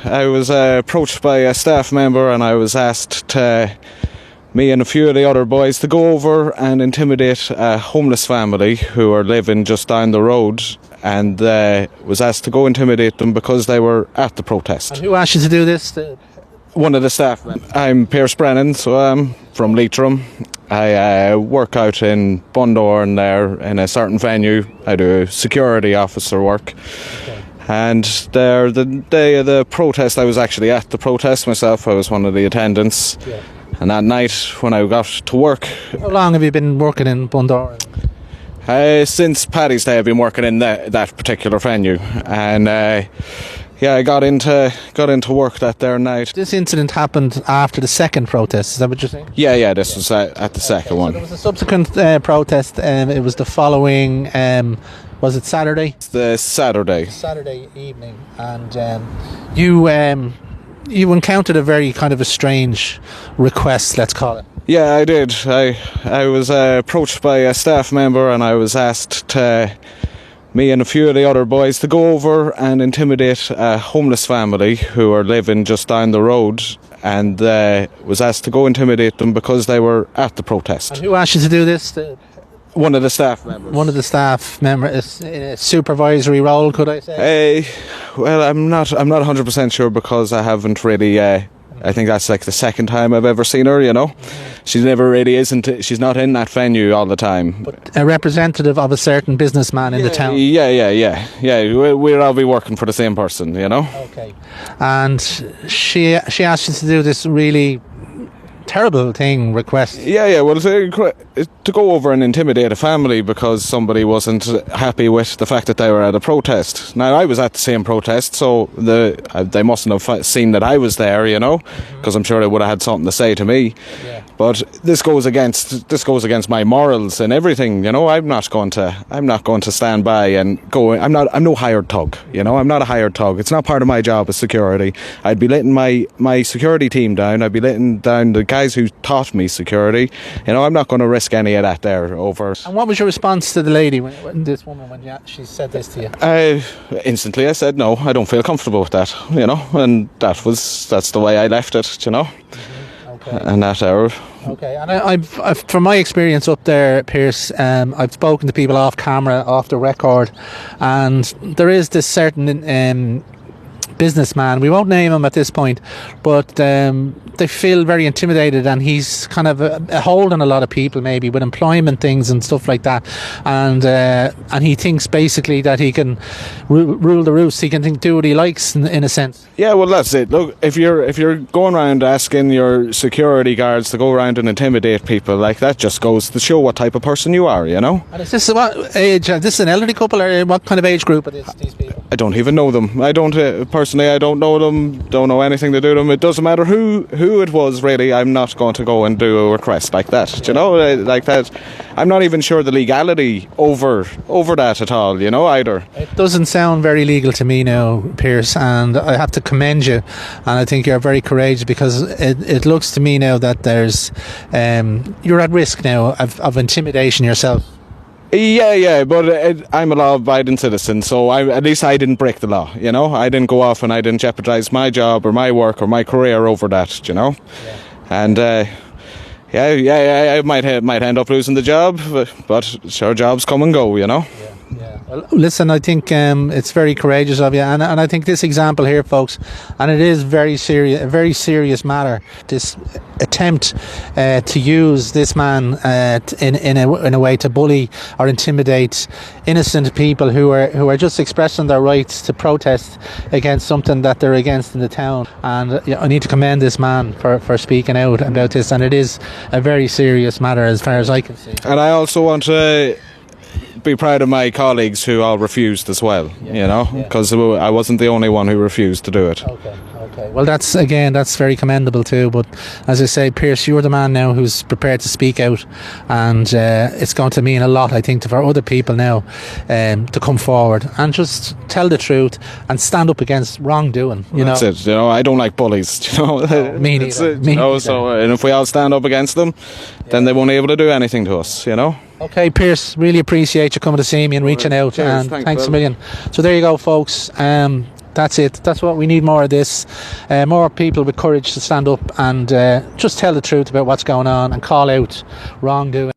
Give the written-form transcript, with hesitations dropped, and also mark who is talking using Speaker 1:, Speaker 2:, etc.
Speaker 1: I was approached by a staff member, and I was asked to, me and a few of the other boys, to go over and intimidate a homeless family who are living just down the road, and was asked to go intimidate them because they were at the protest.
Speaker 2: And who asked you to do this?
Speaker 1: One of the staff members. I'm Pierce Brennan, so I'm from Leitrim. I work out in Bundoran there in a certain venue. I do security officer work. Okay. And there, the day of the protest, I was actually at the protest myself. I was one of the attendants. Yeah. And that night, when I got to work...
Speaker 2: How long have you been working in Bundoran?
Speaker 1: Since Paddy's Day, I've been working in that particular venue. And... I got into work that there night.
Speaker 2: This incident happened after the second protest, is that what you're saying?
Speaker 1: Yeah, this was at the second one.
Speaker 2: So there was a subsequent protest, it was the following, was it Saturday?
Speaker 1: It's the Saturday.
Speaker 2: Saturday evening, and you encountered a very kind of a strange request, let's call it.
Speaker 1: Yeah, I did. I was approached by a staff member, and I was asked to... me and a few of the other boys, to go over and intimidate a homeless family who are living just down the road, and was asked to go intimidate them because they were at the protest.
Speaker 2: And who asked you to do this?
Speaker 1: One of the staff members.
Speaker 2: One of the staff members in a supervisory role, could I say?
Speaker 1: Well, I'm not 100% sure, because I haven't really... I think that's like the second time I've ever seen her, you know. She never really she's not in that venue all the time.
Speaker 2: But a representative of a certain businessman in the town?
Speaker 1: Yeah. We'll all be working for the same person, you know.
Speaker 2: Okay. And she asked you to do this really terrible request.
Speaker 1: Yeah, well, to go over and intimidate a family because somebody wasn't happy with the fact that they were at a protest. Now, I was at the same protest, so they mustn't have seen that I was there, you know, because I'm sure they would have had something to say to me. Yeah. But this goes against my morals and everything, you know. I'm not going to stand by and go. I'm no hired thug, you know. I'm not a hired thug. It's not part of my job as security. I'd be letting my security team down. I'd be letting down the guys who taught me security. You know, I'm not going to risk any of that there over.
Speaker 2: And what was your response to the lady when she said this to you?
Speaker 1: Instantly I said no, I don't feel comfortable with that, you know, and that's the way I left it, you know. Okay. And that hour.
Speaker 2: Okay, and I've from my experience up there, Pierce, I've spoken to people off camera, off the record, and there is this certain businessman, we won't name him at this point, but they feel very intimidated, and he's kind of a hold on a lot of people, maybe with employment things and stuff like that, and he thinks basically that he can rule the roost. He can do what he likes in a sense. Yeah,
Speaker 1: well, that's it. Look, if you're going around asking your security guards to go around and intimidate people, like, that just goes to show what type of person you are, you know.
Speaker 2: And is this what age? Is this an elderly couple, or what kind of age group are these people?
Speaker 1: I don't even know them. I don't personally. I don't know them. Don't know anything to do with them. It doesn't matter who it was. Really, I'm not going to go and do a request like that. You know, like that. I'm not even sure the legality over that at all. You know, either.
Speaker 2: It doesn't sound very legal to me now, Pierce, and I have to commend you. And I think you're very courageous, because it looks to me now that there's you're at risk now of intimidation yourself.
Speaker 1: Yeah, but I'm a law-abiding citizen, so at least I didn't break the law, you know. I didn't go off and I didn't jeopardise my job or my work or my career over that, you know. Yeah. And I might end up losing the job, but sure, jobs come and go, you know.
Speaker 2: Yeah. Well, listen, I think it's very courageous of you, and I think this example here, folks, and it is a very serious matter. This attempt to use this man in a way to bully or intimidate innocent people who are just expressing their rights to protest against something that they're against in the town. And I need to commend this man for speaking out about this, and it is a very serious matter as far as I can see.
Speaker 1: And I also want to be proud of my colleagues who all refused as well, you know, because I wasn't the only one who refused to do it.
Speaker 2: Okay. Well, that's very commendable too. But as I say, Pierce, you're the man now who's prepared to speak out, and it's going to mean a lot, I think, for other people now to come forward and just tell the truth and stand up against wrongdoing.
Speaker 1: That's it. You know, I don't like bullies. You know,
Speaker 2: no, me neither.
Speaker 1: So, and if we all stand up against them, then they won't be able to do anything to us. You know.
Speaker 2: Okay, Pierce, really appreciate you coming to see me and reaching out.
Speaker 1: Cheers,
Speaker 2: and thanks a million. So there you go, folks. That's it. That's what we need, more of this. More people with courage to stand up and just tell the truth about what's going on and call out wrongdoing.